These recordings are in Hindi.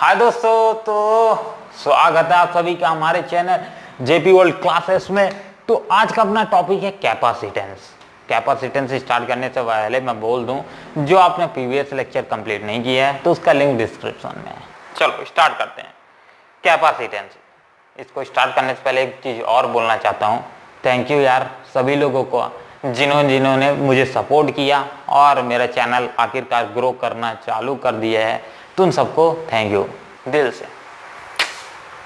हाय दोस्तों, तो स्वागत है आप सभी का हमारे चैनल जेपी वर्ल्ड क्लासेस में। तो आज का अपना टॉपिक है कैपेसिटेंस। कैपेसिटेंस स्टार्ट करने से पहले मैं बोल दूं, जो आपने प्रीवियस लेक्चर कंप्लीट नहीं किया है तो उसका लिंक डिस्क्रिप्शन में है। चलो स्टार्ट करते हैं। कैपेसिटेंस, इसको स्टार्ट करने से पहले एक चीज़ और बोलना चाहता हूँ। थैंक यू यार सभी लोगों को जिन्होंने मुझे सपोर्ट किया और मेरा चैनल आखिरकार ग्रो करना चालू कर दिया है। तो उन सबको थैंक यू दिल से।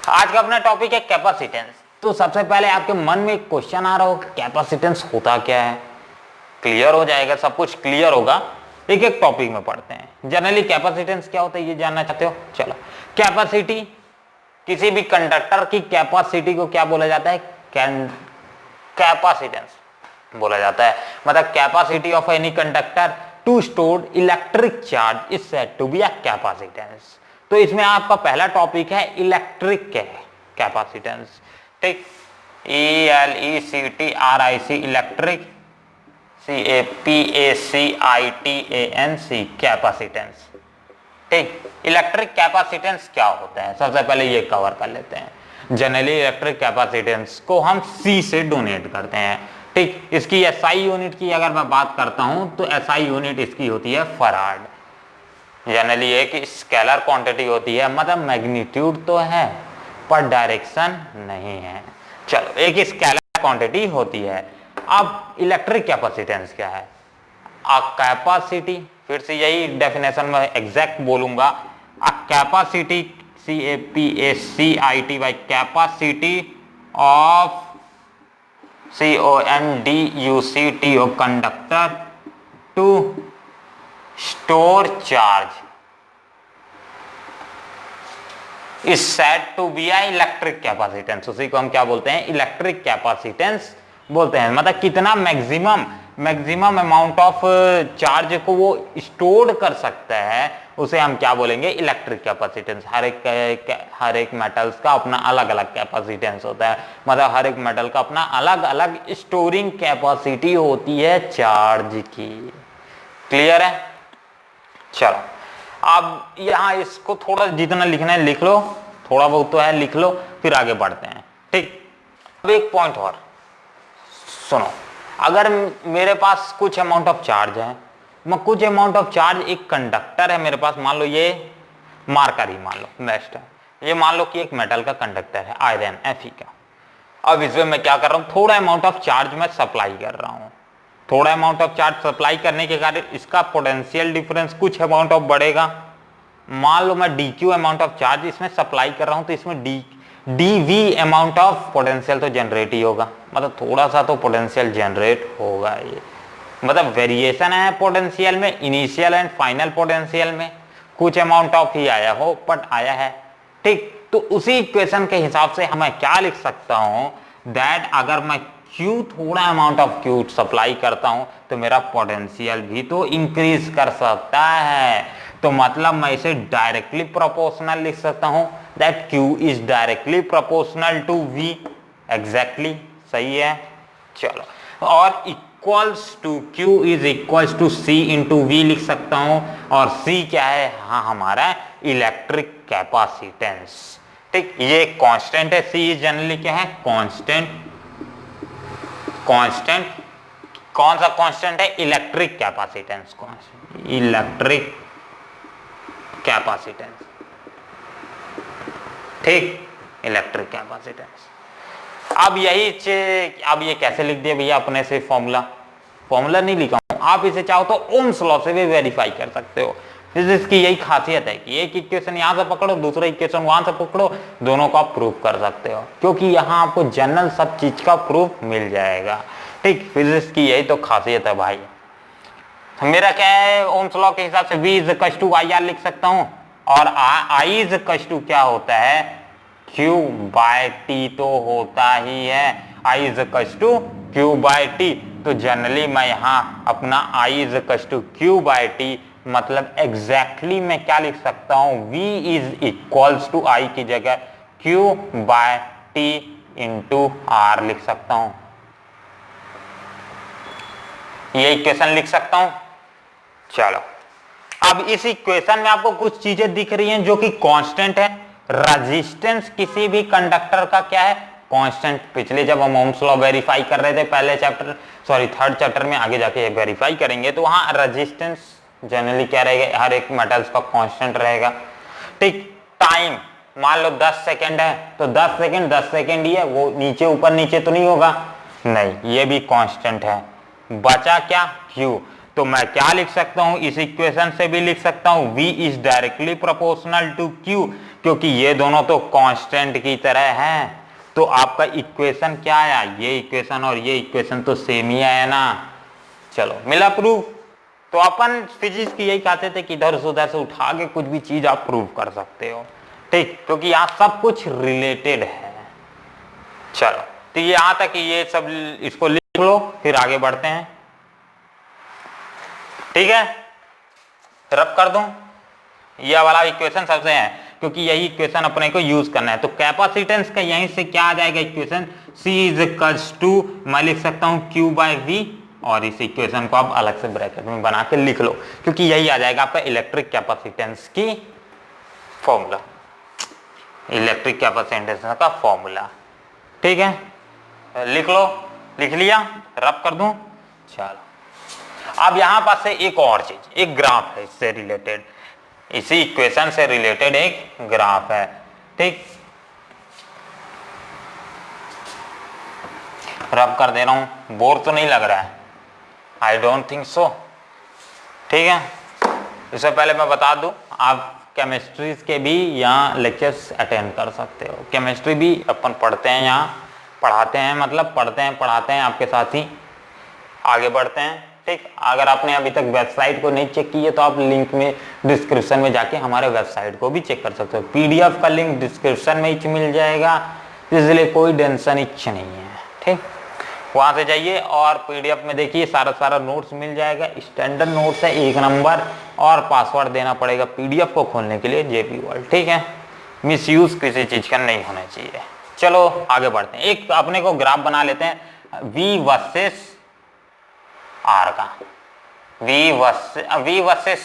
आज का अपना टॉपिक है कैपेसिटेंस। तो सबसे पहले आपके मन में एक क्वेश्चन आ रहा हो, कैपेसिटेंस होता क्या है? क्लियर हो जाएगा, सब कुछ क्लियर होगा। एक एक टॉपिक में पढ़ते हैं। जनरली कैपेसिटेंस क्या होता है ये जानना चाहते हो? चलो, कैपेसिटी, किसी भी कंडक्टर की कैपेसिटी को क्या बोला जाता है? कैपेसिटेंस बोला जाता है। मतलब capacity of any conductor to store electric charge is said to be a capacitance. तो इसमें आपका पहला टॉपिक है इलेक्ट्रिक कैपेसिटेंस। ठीक, ELECTRIC इलेक्ट्रिक, CAPACITANC कैपेसिटेंस। ठीक, इलेक्ट्रिक कैपेसिटेंस क्या होता है सबसे पहले ये कवर कर लेते हैं। जनरली इलेक्ट्रिक कैपेसिटेंस को हम C से डोनेट करते हैं। ठीक, इसकी SI यूनिट की अगर मैं बात करता हूं तो SI यूनिट इसकी होती है फराड। जनरली एक स्केलर क्वांटिटी होती है, मतलब मैग्नीट्यूड तो है पर डायरेक्शन नहीं है। चलो, एक स्केलर क्वांटिटी होती है। अब इलेक्ट्रिक कैपेसिटेंस क्या है? अ कैपेसिटी, फिर से यही डेफिनेशन में एग्जैक्ट बोलूंगा। A capacity CAPACITY capacity of CONDUCT of conductor to store charge is said to be a electric capacitance। उसी को हम क्या बोलते हैं? इलेक्ट्रिक कैपेसिटेंस बोलते हैं। मतलब कितना मैक्सिमम अमाउंट ऑफ चार्ज को वो स्टोर कर सकता है, उसे हम क्या बोलेंगे? Electric capacitance. हर एक मेटल्स का अपना अलग अलग कैपेसिटेंस होता है। मतलब हर एक मेटल का अपना अलग अलग स्टोरिंग कैपेसिटी होती है चार्ज की। क्लियर है? चलो, अब यहां इसको थोड़ा जितना लिखना है लिख लो, थोड़ा बहुत तो है लिख लो, फिर आगे बढ़ते हैं। ठीक, अब एक पॉइंट और सुनो। अगर मेरे पास कुछ अमाउंट ऑफ चार्ज है, मैं कुछ अमाउंट ऑफ चार्ज, एक कंडक्टर है मेरे पास, मान लो ये मार्कर ही मान लो, बेस्ट है। ये मान लो कि एक मेटल का कंडक्टर है, आयरन Fe का। अब इसमें मैं क्या कर रहा हूं? थोड़ा अमाउंट ऑफ चार्ज मैं सप्लाई कर रहा हूं। थोड़ा अमाउंट ऑफ चार्ज सप्लाई करने के कारण इसका पोटेंशियल डिफरेंस कुछ अमाउंट ऑफ बढ़ेगा। मान लो मैं dq अमाउंट ऑफ चार्ज इसमें सप्लाई कर रहा हूं, तो इसमें dV अमाउंट ऑफ पोटेंशियल तो जनरेट ही होगा। मतलब थोड़ा सा तो पोटेंशियल जनरेट होगा। ये मतलब वेरिएशन है पोटेंशियल में, इनिशियल एंड फाइनल पोटेंशियल में कुछ अमाउंट ऑफ ही आया हो बट आया है। ठीक, तो उसी इक्वेशन के हिसाब से मैं क्या लिख सकता हूं? दैट अगर मैं Q थोड़ा अमाउंट ऑफ Q सप्लाई करता हूं तो मेरा पोटेंशियल भी तो इंक्रीज कर सकता है। तो मतलब मैं इसे डायरेक्टली प्रोपोर्शनल लिख सकता हूं, that Q is directly proportional to V। Exactly सही है। चलो, और equals to Q is equals to C into V लिख सकता हूं। और C क्या है? हाँ, हमारा इलेक्ट्रिक कैपेसिटेंस। ठीक, ये कांस्टेंट है। C जनरली क्या है? कांस्टेंट। कौन सा कांस्टेंट है? Electric capacitance. Electric capacitance. ठीक, इलेक्ट्रिक कैपेसिटेंस। अब ये कैसे लिख दिया भैया अपने से? फॉर्मूला नहीं लिखा हूं, आप इसे चाहो तो ओम्स लॉ से भी वेरीफाई कर सकते हो। इसकी यही खासियत है कि एक इक्वेशन यहां से पकड़ो, दूसरा इक्वेशन वहां से पकड़ो, दोनों का प्रूफ कर सकते हो, क्योंकि यहां आपको जनरल सब चीज का प्रूफ मिल जाएगा। ठीक, फिजिक्स की यही तो खासियत है भाई। मेरा क्या है? ओम्स लॉ के हिसाब से V is equal to IR लिख सकता हूं, और I इज इक्वल टू क्या होता है? Q बाय T तो होता ही है। I is equal to Q by T। तो जनरली मैं यहां अपना I is equal to Q by T, मतलब एग्जैक्टली मैं क्या लिख सकता हूं? V is equals to I की जगह Q by T into R लिख सकता हूं। ये इक्वेशन लिख सकता हूं। चलो, अब इस इक्वेशन में आपको कुछ चीजें दिख रही हैं जो कि कांस्टेंट है। रेजिस्टेंस किसी भी कंडक्टर का क्या है, कांस्टेंट। पिछले जब हम ओम्स लॉ वेरीफाई कर रहे थे पहले चैप्टर, सॉरी थर्ड चैप्टर में, आगे जाके वेरीफाई करेंगे, तो वहां रेजिस्टेंस जनरली क्या रहेगा, हर एक मेटल्स का कांस्टेंट रहेगा। ठीक, टाइम मान लो 10 सेकंड है, तो 10 सेकंड ही है, वो नीचे ऊपर नीचे तो नहीं होगा, नहीं, ये भी कांस्टेंट है। बचा क्या, Q। तो मैं क्या लिख सकता हूं, इस इक्वेशन से भी लिख सकता हूं V is directly proportional to Q, क्योंकि ये दोनों तो कांस्टेंट की तरह हैं। तो आपका इक्वेशन क्या आया, ये इक्वेशन और ये इक्वेशन तो सेम ही आया ना। चलो मिला प्रूफ। तो अपन फिजिक्स की यही कहते थे कि इधर से उधर से उठा के कुछ भी चीज आप प्रूव कर सकते हो, ठीक, क्योंकि यहां सब कुछ रिलेटेड है। चलो तो यहां तक ये सब, इसको लिख लो, फिर आगे बढ़ते हैं। ठीक है, रब कर दूं, यह वाला इक्वेशन सबसे है, क्योंकि यही इक्वेशन अपने को यूज करना है। तो कैपेसिटेंस का यहीं से क्या आ जाएगा equation, C is equals to, मैं लिख सकता हूं Q बाय V, और इस इक्वेशन को आप अलग से ब्रैकेट में बना के लिख लो, क्योंकि यही आ जाएगा आपका इलेक्ट्रिक कैपेसिटेंस की फॉर्मूला, इलेक्ट्रिक कैपेसिटेंस का फॉर्मूला। ठीक है, लिख लो, लिख लिया, रब कर दूं। चलो अब यहां पास से एक और चीज, एक ग्राफ है इससे रिलेटेड, इसी इक्वेशन से रिलेटेड एक ग्राफ है। ठीक, रब कर दे रहा हूं, बोर तो नहीं लग रहा है, आई डोंट थिंक सो। ठीक है, इससे पहले मैं बता दूं, आप केमिस्ट्री के भी यहाँ लेक्चर्स अटेंड कर सकते हो। केमिस्ट्री भी अपन पढ़ते हैं, यहाँ पढ़ाते हैं, मतलब पढ़ते हैं पढ़ाते हैं आपके साथ ही आगे बढ़ते हैं। ठीक, अगर आपने अभी तक वेबसाइट को नहीं चेक की है तो आप लिंक में डिस्क्रिप्शन में जाके हमारे वेबसाइट को भी चेक कर सकते हो। PDF का लिंक डिस्क्रिप्शन में ही मिल जाएगा, इसलिए कोई टेंशन इच नहीं है। ठीक, वहां से जाइए और PDF में देखिए, सारा नोट्स मिल जाएगा। स्टैंडर्ड नोट्स है 1 नंबर, और पासवर्ड देना पड़ेगा PDF को खोलने के लिए, JP वर्ल्ड। ठीक है, मिस यूज किसी चीज का नहीं होना चाहिए। चलो आगे बढ़ते हैं, एक अपने को ग्राफ बना लेते हैं V वर्सेस R का, V वर्सेस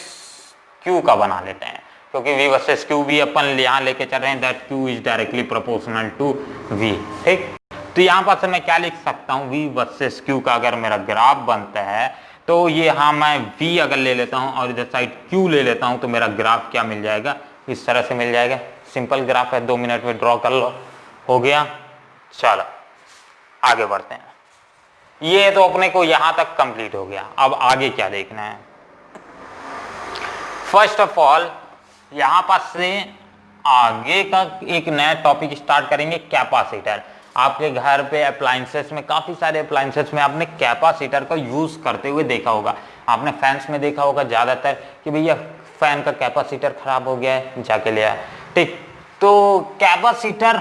Q का बना लेते हैं, क्योंकि V वर्सेस Q भी अपन यहाँ लेके चल रहे हैं, that Q is directly proportional to V। ठीक, तो यहाँ पर से मैं क्या लिख सकता हूँ, V वर्सेस Q का अगर मेरा ग्राफ बनता है तो ये, हाँ मैं V अगर ले लेता हूँ और इधर साइड Q ले लेता हूँ, तो मेरा ग्राफ क्या मिल जाएगा, इस तरह से मिल जाएगा। सिंपल ग्राफ है, 2 मिनट में ड्रॉ कर लो, हो गया। चलो आगे बढ़ते हैं, ये तो अपने को यहां तक कंप्लीट हो गया। अब आगे क्या देखना है, फर्स्ट ऑफ ऑल यहां पास से आगे का एक नया टॉपिक स्टार्ट करेंगे, कैपेसिटर। आपके घर पे अप्लायंसेस में, काफी सारे अप्लायंसेस में आपने कैपेसिटर का यूज करते हुए देखा होगा। आपने फैंस में देखा होगा ज्यादातर कि भैया फैन का कैपेसिटर खराब हो गया है, जाके ले आया। ठीक, तो कैपेसिटर,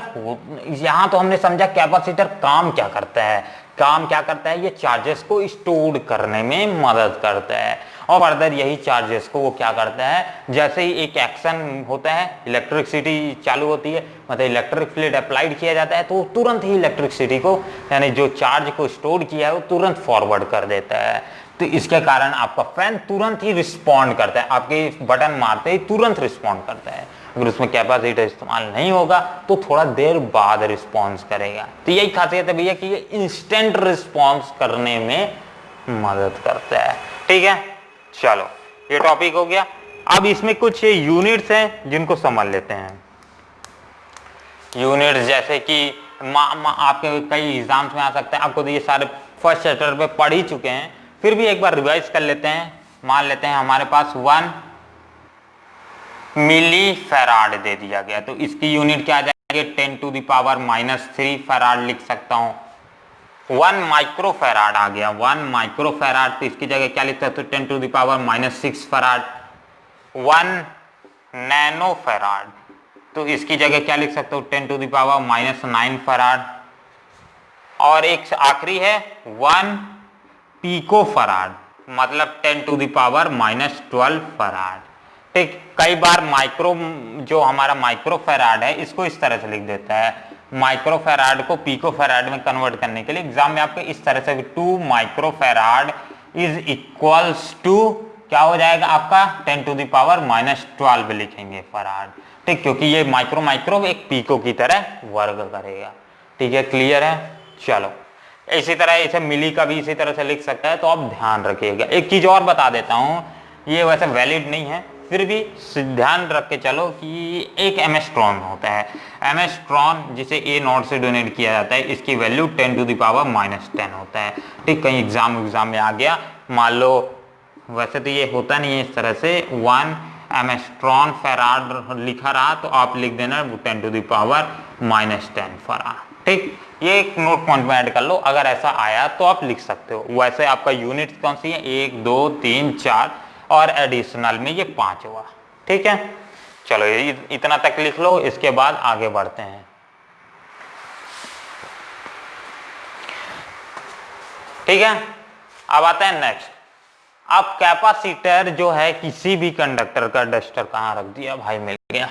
यहां तो हमने समझा कैपेसिटर काम क्या करता है। काम क्या करता है, ये चार्जेस को स्टोर करने में मदद करता है, और फर्दर यही चार्जेस को वो क्या करता है, जैसे ही एक एक्शन होता है, इलेक्ट्रिसिटी चालू होती है, मतलब इलेक्ट्रिक फील्ड अप्लाइड किया जाता है, तो तुरंत ही इलेक्ट्रिसिटी को, यानी जो चार्ज को स्टोर किया है, वो तुरंत फॉरवर्ड कर देता है। तो इसके कारण आपका फैन तुरंत ही रिस्पॉन्ड करता है, आपके बटन मारते ही तुरंत रिस्पॉन्ड करता है। अगर उसमें कैपेसिटर इस्तेमाल नहीं होगा तो थोड़ा देर बाद रिस्पॉन्स करेगा। तो यही खासियत है भैया कि ये इंस्टेंट रिस्पॉन्स करने में मदद करता है। ठीक है, चलो ये टॉपिक हो गया। अब इसमें कुछ यूनिट्स हैं जिनको समझ लेते हैं। यूनिट्स जैसे कि आपके कई एग्जाम्स में आ सकते हैं, आपको तो ये सारे फर्स्ट चैप्टर पे पढ़ ही चुके हैं, फिर भी एक बार रिवाइज कर लेते हैं। मान लेते हैं हमारे पास 1 मिली फैराड दे दिया गया, तो इसकी यूनिट क्या आ जाएगी, 10⁻³ फैराड लिख सकता हूं। 1 माइक्रो फैराड आ गया, 1 माइक्रो फैराड, तो इसकी जगह क्या लिख सकते हो, 10⁻⁻6 फैराड। 1 नैनो फैराड, तो इसकी जगह क्या लिख सकते हो, 10⁻⁻9 फैराड। और एक आखिरी है 1 पिको फैराड, मतलब 10⁻⁻12 फैराड। ठीक, कई बार माइक्रो, जो हमारा माइक्रो फैराड है, इसको इस तरह से लिख देता है, माइक्रो फैराड को पिको फैराड में कन्वर्ट करने के लिए एग्जाम में आपके इस तरह से 2 microfarad is equals to क्या हो जाएगा आपका 10⁻⁻12 लिखेंगे फराड, ठीक, क्योंकि ये माइक्रो एक पीको की तरह वर्क करेगा। ठीक है, क्लियर है। चलो इसी तरह इसे मिली का भी इसी तरह से लिख सकता है, तो आप ध्यान रखिएगा। एक चीज और बता देता हूं, ये वैसे वैलिड नहीं है, फिर भी ध्यान रख के चलो कि एक एमेस्ट्रॉन होता है, एमेस्ट्रॉन जिसे ए नॉट से डोनेट किया जाता है, इसकी वैल्यू 10⁻⁻10 होता है। ठीक, कहीं एग्जाम में आ गया, मान लो, वैसे तो ये होता नहीं है इस तरह से, 1 एमेस्ट्रॉन फराड लिखा रहा तो आप लिख देना 10⁻10 फराड। ठीक, ये एक नोट पॉइंट में ऐड कर लो, अगर ऐसा आया तो आप लिख सकते हो। वैसे आपका यूनिट कौन सी है, 1 2 3 4 और एडिशनल में ये 5 हुआ। ठीक है, चलो ये इतना तक लिख लो, इसके बाद आगे बढ़ते हैं। ठीक है, अब आता है नेक्स्ट। अब कैपेसिटर जो है किसी भी कंडक्टर का, डस्टर कहाँ रख दिया भाई, मिल गया।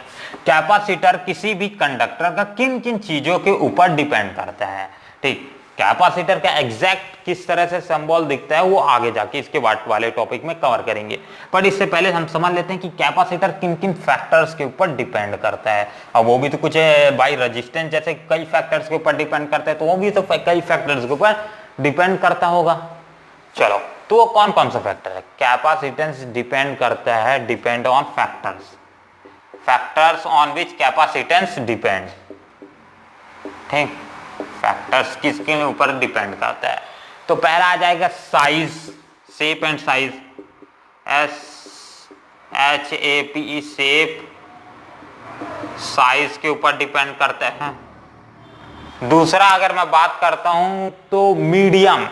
कैपेसिटर किसी भी कंडक्टर का किन किन चीजों के ऊपर डिपेंड करता है। ठीक, कैपेसिटर का एग्जैक्ट किस तरह से सिंबल दिखता है वो आगे जाके इसके वाले टॉपिक में कवर करेंगे, पर इससे पहले हम समझ लेते हैं कि कैपेसिटर किन किन फैक्टर्स के ऊपर डिपेंड करता है। अब वो भी तो कुछ बाई रेजिस्टेंस जैसे कई फैक्टर्स के ऊपर डिपेंड करता है, तो वो भी तो कई फैक्टर्स के ऊपर डिपेंड करता होगा। चलो, तो वो कौन कौन सा फैक्टर है। कैपेसिटेंस डिपेंड करता है, depend on factors on which capacitance depend. ठीक, फैक्टर्स किसके ऊपर डिपेंड करता है, तो पहला आ जाएगा size, shape and size, SHAPE, shape size के ऊपर डिपेंड करता है। दूसरा अगर मैं बात करता हूं तो मीडियम,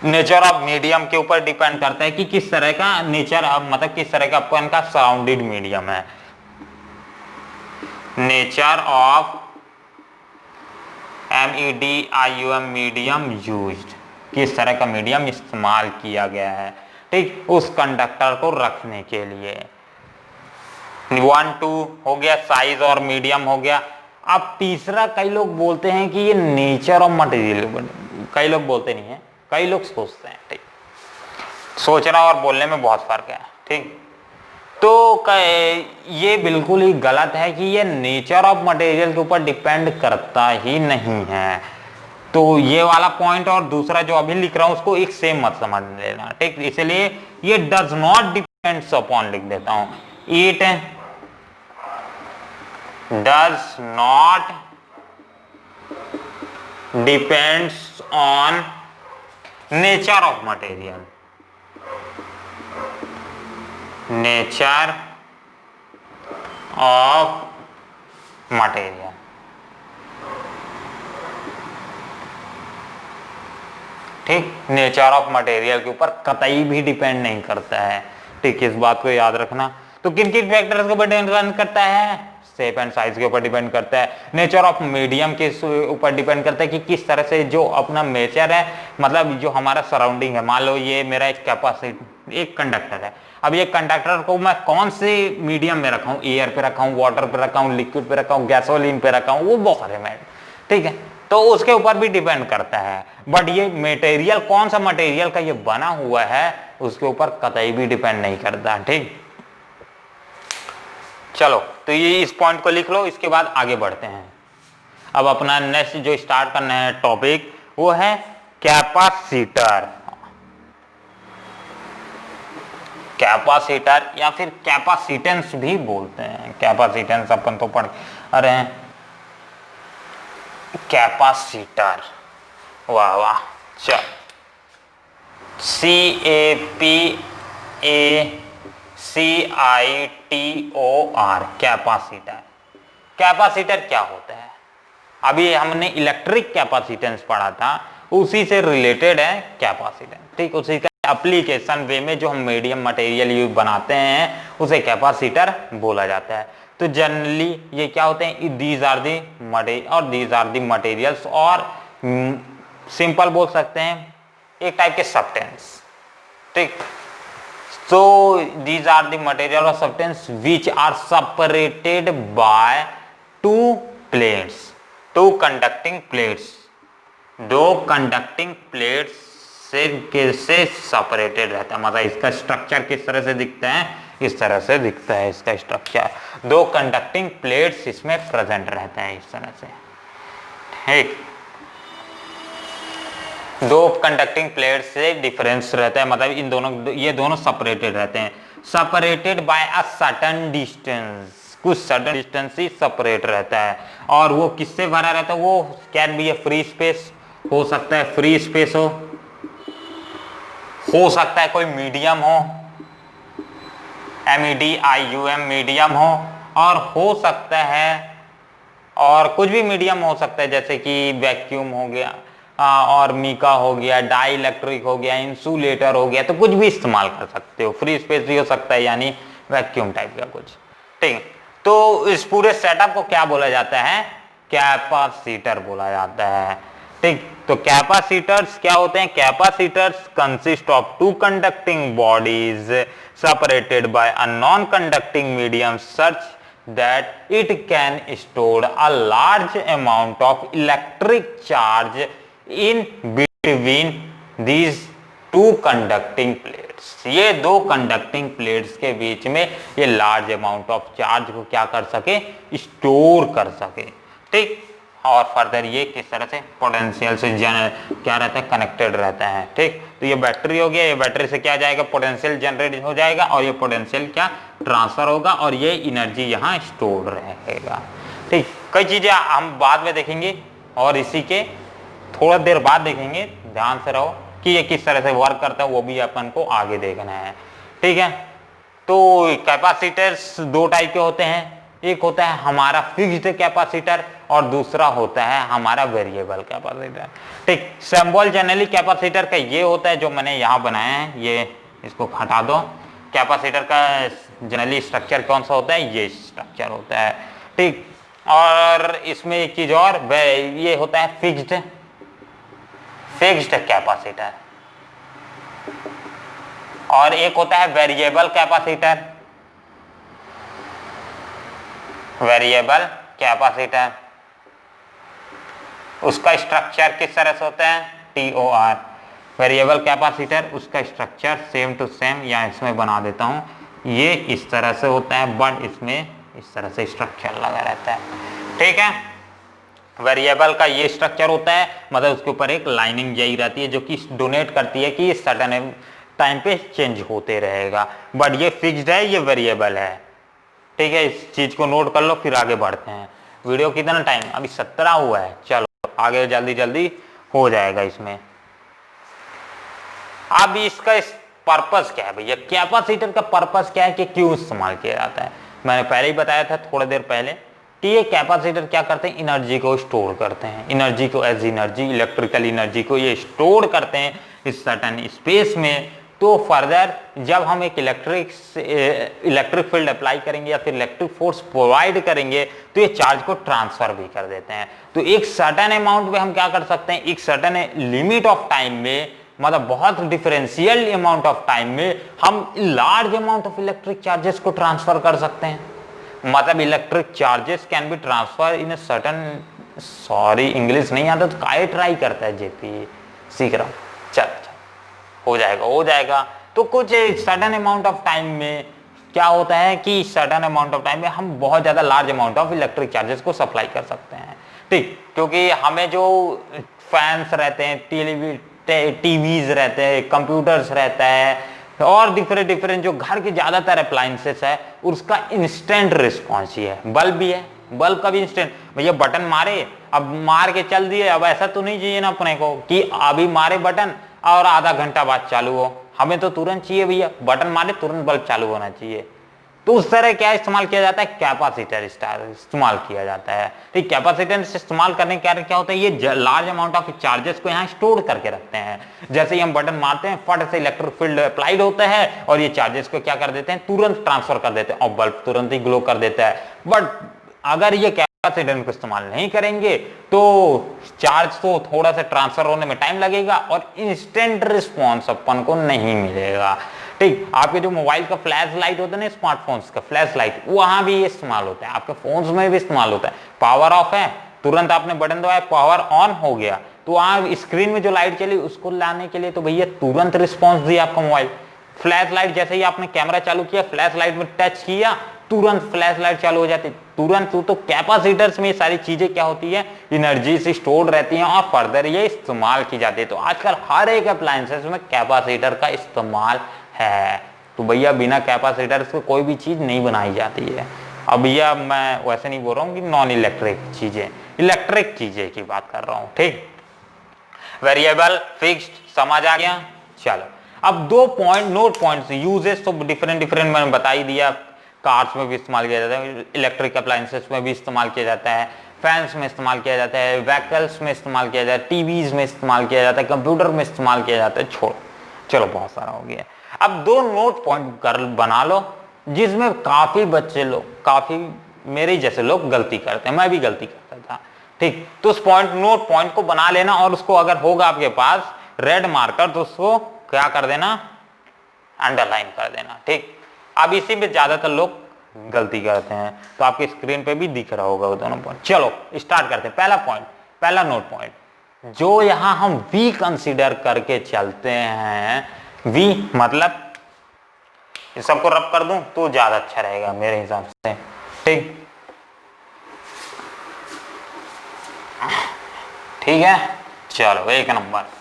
नेचर ऑफ मीडियम के ऊपर डिपेंड करता है कि किस तरह का नेचर, मतलब किस तरह का अपन का सराउंडेड मीडियम है। Nature of MEDIUM medium used, किस तरह का मीडियम इस्तेमाल किया गया है, ठीक, उस कंडक्टर को रखने के लिए। 1 2 हो गया, साइज और मीडियम हो गया। अब तीसरा, कई लोग बोलते हैं कि ये नेचर ऑफ मटेरियल, कई लोग बोलते नहीं है, कई लोग सोचते हैं। ठीक, सोचना और बोलने में बहुत फर्क है। ठीक, तो ये बिल्कुल ही गलत है कि ये नेचर ऑफ मटेरियल के ऊपर डिपेंड करता ही नहीं है। तो ये वाला पॉइंट और दूसरा जो अभी लिख रहा हूं उसको एक सेम मत समझ लेना। ठीक, इसलिए ये डज नॉट डिपेंड्स अपॉन लिख देता हूं, it does not depends on nature of material, nature of material. ठीक, नेचर ऑफ मटेरियल के ऊपर कतई भी डिपेंड नहीं करता है। ठीक, इस बात को याद रखना। तो किन किन फैक्टर्स के ऊपर डिपेंड करता है, शेप एंड साइज के ऊपर डिपेंड करता है, नेचर ऑफ मीडियम के ऊपर डिपेंड करता है कि किस तरह से जो अपना नेचर है, मतलब जो हमारा सराउंडिंग है। मान लो ये मेरा एक कैपेसिटी, एक कंडक्टर है, अब ये कंडक्टर को मैं कौन से मीडियम में रखा हूं, एयर पे रखा हूं, वाटर पे रखा हूं, लिक्विड पे रखा हूं, गैसोलीन पे रखा हूं, वो बहुत सारे में, ठीक है, तो उसके ऊपर भी डिपेंड करता है। बट ये मटेरियल, कौन सा मटेरियल का ये बना हुआ है, उसके ऊपर कतई भी डिपेंड नहीं करता। ठीक, चलो, तो ये इस पॉइंट को लिख लो, इसके बाद आगे बढ़ते हैं। अब अपना नेक्स्ट जो स्टार्ट करना है टॉपिक, वो है कैपेसिटर। कैपेसिटर या फिर कैपेसिटेंस भी बोलते हैं, कैपेसिटेंस अपन तो पढ़ रहे हैं। कैपेसिटर, वाह वाह, चल, CAPACITOR, कैपेसिटर। कैपेसिटर क्या होता है, अभी हमने इलेक्ट्रिक कैपेसिटेंस पढ़ा था, उसी से रिलेटेड है कैपेसिटेंस। ठीक, उसी का एप्लीकेशन वे में जो हम मीडियम मटेरियल यूज बनाते हैं उसे कैपेसिटर बोला जाता है। तो जनरली ये क्या होते हैं, दीज आर दी मटेरियल और दीज आर दी मटेरियल्स, और सिंपल बोल सकते हैं एक टाइप के सब्सटेंस। ठीक, so these are the material or substance which are separated by two plates, two conducting plates, दो conducting plates से सेपरेटेड रहता है, मतलब इसका स्ट्रक्चर किस तरह से दिखता है, इस तरह से दिखता है इसका स्ट्रक्चर। दो कंडक्टिंग प्लेट्स इसमें प्रेजेंट रहता है इस तरह से, ठीक। दो कंडक्टिंग प्लेट से डिफरेंस रहता है, मतलब इन दोनों, ये दोनों सेपरेटेड रहते हैं, separated by a certain distance, कुछ सर्टेन डिस्टेंस ही सेपरेट रहता है। और वो किससे भरा रहता है, वो can be A free space, हो सकता है फ्री स्पेस हो सकता है कोई मीडियम हो, MEDIUM मीडियम हो, और हो सकता है और कुछ भी मीडियम हो सकता है, जैसे कि वैक्यूम हो गया और मीका हो गया, डाई इलेक्ट्रिक हो गया, इंसुलेटर हो गया, तो कुछ भी इस्तेमाल कर सकते हो। फ्री स्पेस भी हो सकता है, यानी वैक्यूम टाइप का कुछ, ठीक। तो इस पूरे सेटअप को क्या बोला जाता है, कैपेसिटर बोला जाता है, ठीक। तो कैपेसिटर्स क्या होते हैं, capacitors consist of two conducting bodies separated by a non-conducting medium such that it can store a large amount of electric charge in between these two conducting plates। ये दो कंडक्टिंग प्लेट्स के बीच में ये लार्ज अमाउंट ऑफ चार्ज को क्या कर सके, स्टोर कर सके, ठीक। और फर्दर ये किस तरह से पोटेंशियल से क्या रहता है, कनेक्टेड रहता है, ठीक। तो ये बैटरी हो गया, ये बैटरी से क्या जाएगा, पोटेंशियल जनरेट हो जाएगा, और ये पोटेंशियल क्या ट्रांसफर होगा, और ये एनर्जी यहाँ स्टोर रहेगा, ठीक। कई चीजें हम बाद में देखेंगे और इसी के थोड़ा देर बाद देखेंगे, ध्यान से रहो कि ये किस तरह से वर्क करता है, वो भी अपन को आगे देखना है, ठीक है। तो कैपेसिटर्स दो टाइप के होते हैं, एक होता है हमारा फिक्स्ड कैपेसिटर और दूसरा होता है हमारा वेरिएबल कैपेसिटर, ठीक। सिंबल जनरली कैपेसिटर का ये होता है जो मैंने यहाँ बनाया है, ये इसको हटा दो। कैपेसिटर का जनरली स्ट्रक्चर कौन सा होता है, ये स्ट्रक्चर होता है, ठीक। और इसमें एक चीज और, ये होता है फिक्स्ड कैपेसिटर, और एक होता है वेरिएबल कैपेसिटर, वेरिएबल कैपेसिटर। उसका स्ट्रक्चर किस तरह से होता है, TOR। वेरिएबल कैपेसिटर, उसका स्ट्रक्चर सेम टू सेम, या इसमें बना देता हूं, ये इस तरह से होता है, बट इसमें इस तरह से स्ट्रक्चर लगा रहता है, ठीक है। वेरिएबल का ये स्ट्रक्चर होता है, मतलब उसके ऊपर एक लाइनिंग यही रहती है जो कि डोनेट करती है कि सर्टेन टाइम पे चेंज होते रहेगा, बट ये फिक्स्ड है, ये वेरिएबल है, ठीक है। इस चीज को नोट कर लो, फिर आगे बढ़ते हैं। वीडियो कितना टाइम, अभी 17 हुआ है, चलो आगे जल्दी जल्दी हो जाएगा इसमें। अब इसका पर्पस क्या है भैया, कैपेसिटर का पर्पस क्या है कि क्यों इस्तेमाल किया जाता है। मैंने पहले ही बताया था थोड़ी देर पहले कि ये कैपेसिटर क्या करते हैं, एनर्जी को स्टोर करते हैं, एनर्जी को एज एनर्जी, इलेक्ट्रिकल एनर्जी को ये स्टोर करते हैं इस सर्टेन स्पेस में। तो फर्दर जब हम एक इलेक्ट्रिक फील्ड अप्लाई करेंगे या फिर इलेक्ट्रिक फोर्स प्रोवाइड करेंगे तो ये चार्ज को ट्रांसफर भी कर देते हैं। तो एक सर्टेन अमाउंट में हम क्या कर सकते हैं, एक सर्टेन लिमिट ऑफ टाइम में, मतलब बहुत डिफरेंशियल अमाउंट ऑफ टाइम में हम large amount of electric charges को ट्रांसफर कर सकते हैं। मतलब electric charges can be transfer in a certain, sorry English नहीं आता तो काय ट्राई करता है जेपी, सीख रहा हूँ, चल हो जाएगा। तो कुछ सडन अमाउंट ऑफ टाइम में क्या होता है कि सडन अमाउंट ऑफ टाइम में हम बहुत ज्यादा large amount of electric charges को सप्लाई कर सकते हैं, ठीक। क्योंकि हमें जो फैंस रहते हैं, टीवीज रहते हैं, कंप्यूटर्स रहता है, और डिफरेंट जो घर के ज्यादातर अप्लायंसेस है उसका इंस्टेंट रिस्पॉन्स ही है। बल्ब भी है, बल्ब का भी इंस्टेंट, भैया बटन मारे, अब मार के चल दिए, अब ऐसा तो नहीं चाहिए ना अपने को कि अभी मारे बटन और आधा घंटा बाद चालू हो, हमें तो तुरंत चाहिए भैया, बटन मारे तुरंत बल्ब चालू होना चाहिए। तो उस तरह क्या इस्तेमाल किया जाता है, कैपेसिटर इस्तेमाल किया जाता है, ठीक। कैपेसिटर इस्तेमाल करने के क्या होता है, ये लार्ज अमाउंट ऑफ चार्जेस को यहाँ स्टोर करके रखते हैं। जैसे ही हम बटन मारते हैं फट से इलेक्ट्रिक फील्ड अप्लाइड होता है और ये चार्जेस को क्या कर देते हैं, तुरंत ट्रांसफर कर देते हैं और बल्ब तुरंत ही ग्लो कर देता है। बट अगर ये कैपेसिटर को इस्तेमाल नहीं करेंगे तो चार्ज तो थोड़ा सा ट्रांसफर होने में टाइम लगेगा और इंस्टेंट रिस्पॉन्स अपन को नहीं मिलेगा, ठीक। आपके जो मोबाइल का फ्लैश लाइट होता है ना, स्मार्टफोन्स का फ्लैश लाइट, वहां भी ये इस्तेमाल होता है, आपके फोन्स में भी इस्तेमाल होता है। पावर ऑफ है, तुरंत आपने बटन दबाया, पावर ऑन हो गया, तो आप स्क्रीन में जो लाइट चली उसको लाने के लिए तो भैया तुरंत रिस्पॉन्स दिया आपका मोबाइल। फ्लैश लाइट जैसे ही आपने कैमरा चालू किया, फ्लैश लाइट में टच किया, तुरंत फ्लैश लाइट चालू हो जाती तुरंत। तो कैपेसिटर्स में ये सारी चीजें क्या होती है, एनर्जी से स्टोर रहती हैं और फर्दर ये इस्तेमाल की जाती है। तो आजकल हर एक अप्लायंसेस में कैपेसिटर का इस्तेमाल है। तो भैया बिना कैपेसिटर से कोई भी चीज नहीं बनाई जाती है। अब भैया मैं वैसे नहीं बोल रहा हूँ कि नॉन इलेक्ट्रिक चीजें, इलेक्ट्रिक चीजें की बात कर रहा हूँ, ठीक। वेरिएबल, फिक्स्ड, समझ आ गया। चलो अब 2 पॉइंट नोट पॉइंट्स, यूजेस तो डिफरेंट डिफरेंट मैंने बता ही दिया। कार्स में भी इस्तेमाल किया जाता है, इलेक्ट्रिक अप्लायंसेस में भी इस्तेमाल किया जाता है, फैंस में इस्तेमाल किया जाता है, व्हीकल्स में इस्तेमाल किया जाता है, टीवीज में इस्तेमाल किया जाता है, कंप्यूटर में इस्तेमाल किया जाता है। छोड़ो, चलो बहुत सारा हो गया। अब 2 नोट पॉइंट कर बना लो जिसमें काफी बच्चे लोग, काफी मेरे जैसे लोग गलती करते हैं, मैं भी गलती करता था, ठीक। तो उस पॉइंट, नोट पॉइंट को बना लेना और उसको अगर होगा आपके पास रेड मार्कर तो उसको क्या कर देना, अंडरलाइन कर देना, ठीक। अब इसी में ज्यादातर लोग गलती करते हैं, तो आपकी स्क्रीन पे भी दिख रहा होगा वो दोनों पॉइंट। चलो स्टार्ट करते हैं। पहला पॉइंट, पहला नोट पॉइंट, जो यहां हम V कंसीडर करके चलते हैं, V मतलब इस सबको रब कर दूं तो ज्यादा अच्छा रहेगा मेरे हिसाब से, ठीक। ठीक है, चलो एक नंबर।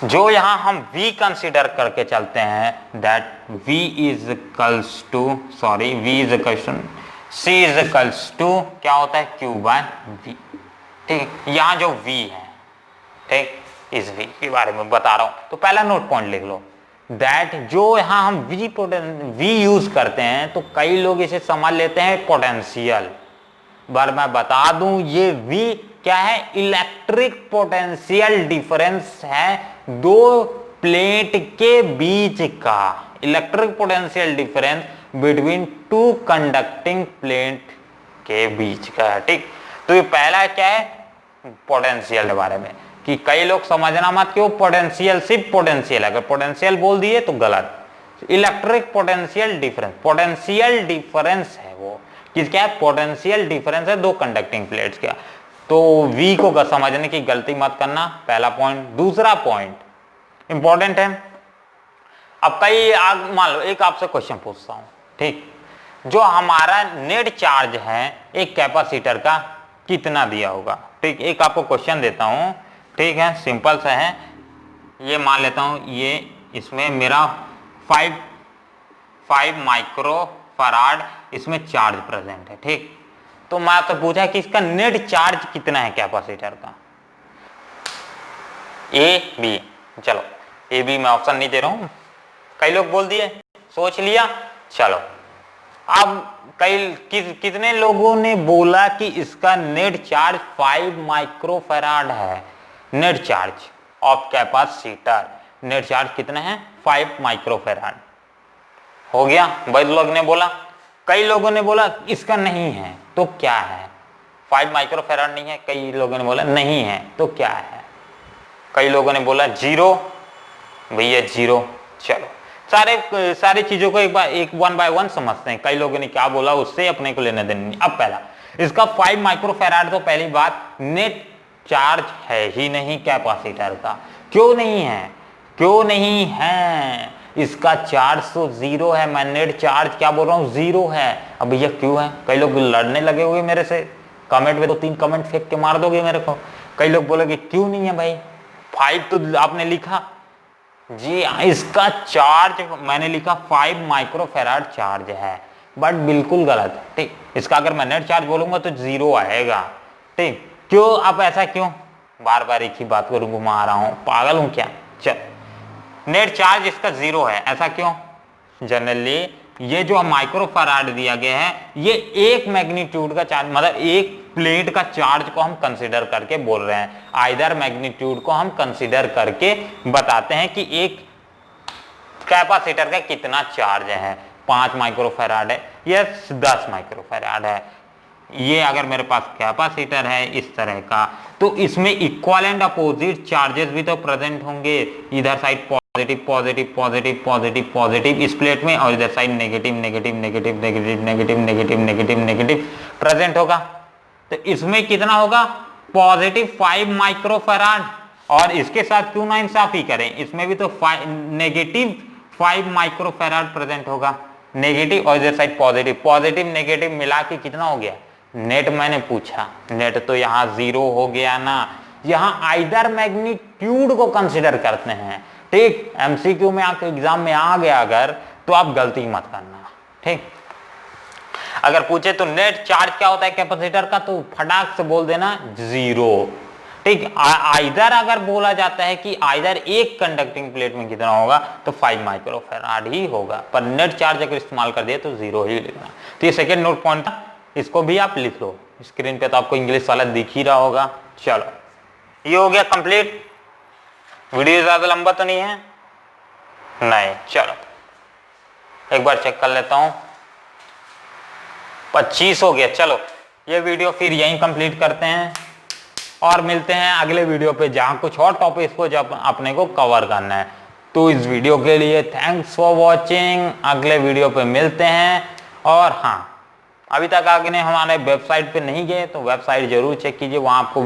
जो यहां हम V कंसीडर करके चलते हैं, that V is equals to, sorry V is equals to, C is equals to क्या होता है, Q बाय V, ठीक। यहां जो V है, ठीक, इस V के बारे में बता रहा हूं। तो पहला नोट पॉइंट लिख लो, दैट जो यहां हम V यूज करते हैं तो कई लोग इसे समझ लेते हैं पोटेंशियल, पर मैं बता दूं ये V क्या है, इलेक्ट्रिक पोटेंशियल डिफरेंस है दो प्लेट के बीच का, electric potential difference between 2 conducting plate के बीच का है, ठीक। तो ये पहला क्या है, पोटेंशियल के बारे में, कि कई लोग समझना मत कि वो पोटेंशियल सिर्फ पोटेंशियल, अगर पोटेंशियल बोल दिए तो गलत। Electric potential difference, potential difference है वो, किसका है, पोटेंशियल डिफरेंस है 2 कंडक्टिंग प्लेट्स का। तो V को समझने की गलती मत करना, पहला पॉइंट। दूसरा पॉइंट इंपॉर्टेंट है। अब कई मान लो एक आपसे क्वेश्चन पूछता हूं, ठीक, जो हमारा नेट चार्ज है एक कैपेसिटर का कितना दिया होगा, ठीक। एक आपको क्वेश्चन देता हूं, ठीक है, सिंपल सा है। ये मान लेता हूं, ये इसमें मेरा 5 माइक्रो फराड इसमें चार्ज प्रेजेंट है, ठीक। तो मैं आपसे पूछा कि इसका नेट चार्ज कितना है कैपेसिटर का, A B। चलो A B मैं ऑप्शन नहीं दे रहा हूं, कई लोग बोल दिए, सोच लिया। चलो अब कितने लोगों ने बोला कि इसका नेट चार्ज 5 माइक्रो फराड है, net charge of capacitor, net charge कितना है, 5 माइक्रो फराड। हो गया, बहुत लोग ने बोला। कई लोगों ने बोला इसका नहीं है, तो क्या है, 5 माइक्रो फैराड नहीं है, कई लोगों ने बोला नहीं है, तो क्या है, कई लोगों ने बोला 0, भैया 0। चलो सारे चीजों को एक 1 बाय 1 समझते हैं, कई लोगों ने क्या बोला उससे अपने को लेने देने नहीं। अब पहला, इसका 5 माइक्रो फैराड, तो पहली बात नेट चार्ज है ही नहीं कैपेसिटर का। क्यों नहीं है, क्यों नहीं है, इसका चार्ज तो 0 है, मैं नेट चार्ज क्या बोल रहा हूँ 0 है। अब भैया क्यों है, कई लोग लड़ने लगे हुए मेरे से, कमेंट में 2-3 कमेंट फेंक के मार दोगे मेरे को। कई लोग बोलोगे क्यों नहीं है भाई, 5 तो आपने लिखा जी, इसका चार्ज मैंने लिखा 5 माइक्रो फैराड चार्ज है, बट बिल्कुल गलत है, ठीक। इसका अगर मैं नेट चार्ज बोलूंगा तो 0 आएगा, ठीक। क्यों, अब ऐसा क्यों, बार बार एक ही बात को घुमा रहा हूं, पागल हूं क्या। चल, नेट चार्ज इसका 0 है, ऐसा क्यों, जनरली ये जो माइक्रो फराड दिया गया है ये एक मैग्नीट्यूड का चार्ज, मतलब एक प्लेट का चार्ज को हम कंसीडर करके बोल रहे हैं, आइदर मैग्नीट्यूड को हम कंसीडर करके बताते हैं कि एक कैपेसिटर का कितना चार्ज है, 5 माइक्रो फराड है या 10 माइक्रो फराड है। ये अगर मेरे पास कैपेसिटर है इस तरह का, तो इसमें इक्वल एंड अपोजिट चार्जेस भी तो प्रेजेंट होंगे, इधर side positive positive positive positive positive इस प्लेट में, और इधर side negative negative negative negative negative negative negative negative present होगा। तो इसमें कितना होगा, पॉजिटिव 5 माइक्रोफैराड, और इसके साथ क्यों ना इंसाफी करें, इसमें भी तो नेगेटिव 5 माइक्रोफैराड प्रेजेंट होगा, नेगेटिव और इधर साइड पॉजिटिव, पॉजिटिव नेगेटिव मिला के कितना हो गया नेट। मैंने पूछा नेट तो यहाँ 0 हो गया ना, यहाँ आइदर मैग्नीट्यूड को कंसिडर करते हैं, ठीक। एमसीक्यू में आके एग्जाम में आ गया अगर, तो आप गलती मत करना, ठीक। अगर पूछे तो नेट चार्ज क्या होता है कैपेसिटर का, तो फटाक से बोल देना 0, ठीक। आइदर अगर बोला जाता है कि आइदर एक कंडक्टिंग प्लेट में कितना होगा, तो 5 माइक्रोफैराड ही होगा, पर नेट चार्ज अगर इस्तेमाल कर दिए तो 0 ही लिखना। तो ये सेकेंड नोट पॉइंट था, इसको भी आप लिख लो। स्क्रीन पे तो आपको इंग्लिश वाला दिख ही रहा होगा। चलो ये हो गया कंप्लीट। वीडियो ज्यादा लंबा तो नहीं है, नहीं। चलो एक बार चेक कर लेता हूं, 25 हो गया। चलो ये वीडियो फिर यहीं कंप्लीट करते हैं और मिलते हैं अगले वीडियो पे, जहां कुछ और टॉपिक्स को जब अपने को कवर करना है। तो इस वीडियो के लिए थैंक्स फॉर वॉचिंग, अगले वीडियो पे मिलते हैं। और हाँ, अभी तक आपने हमारे वेबसाइट पे नहीं गए तो वेबसाइट जरूर चेक कीजिए, वहां आपको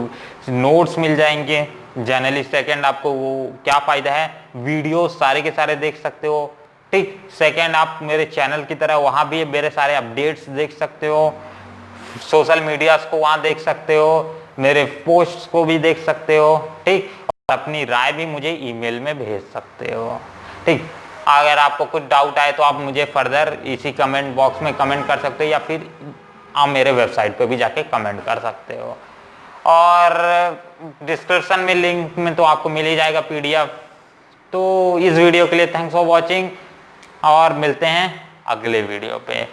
नोट्स मिल जाएंगे। जनरली सेकंड आपको वो क्या फायदा है, वीडियो सारे के सारे देख सकते हो, ठीक। सेकंड आप मेरे चैनल की तरह वहां भी मेरे सारे अपडेट्स देख सकते हो, सोशल मीडिया को वहां देख सकते हो, मेरे पोस्ट्स को भी देख सकते हो, ठीक। और अपनी राय भी मुझे ईमेल में भेज सकते हो, ठीक। अगर आपको कुछ डाउट आए तो आप मुझे फर्दर इसी कमेंट बॉक्स में कमेंट कर सकते हो, या फिर आप मेरे वेबसाइट पे भी जाके कमेंट कर सकते हो। और डिस्क्रिप्शन में लिंक में तो आपको मिल ही जाएगा PDF। तो इस वीडियो के लिए थैंक्स फॉर वॉचिंग और मिलते हैं अगले वीडियो पे।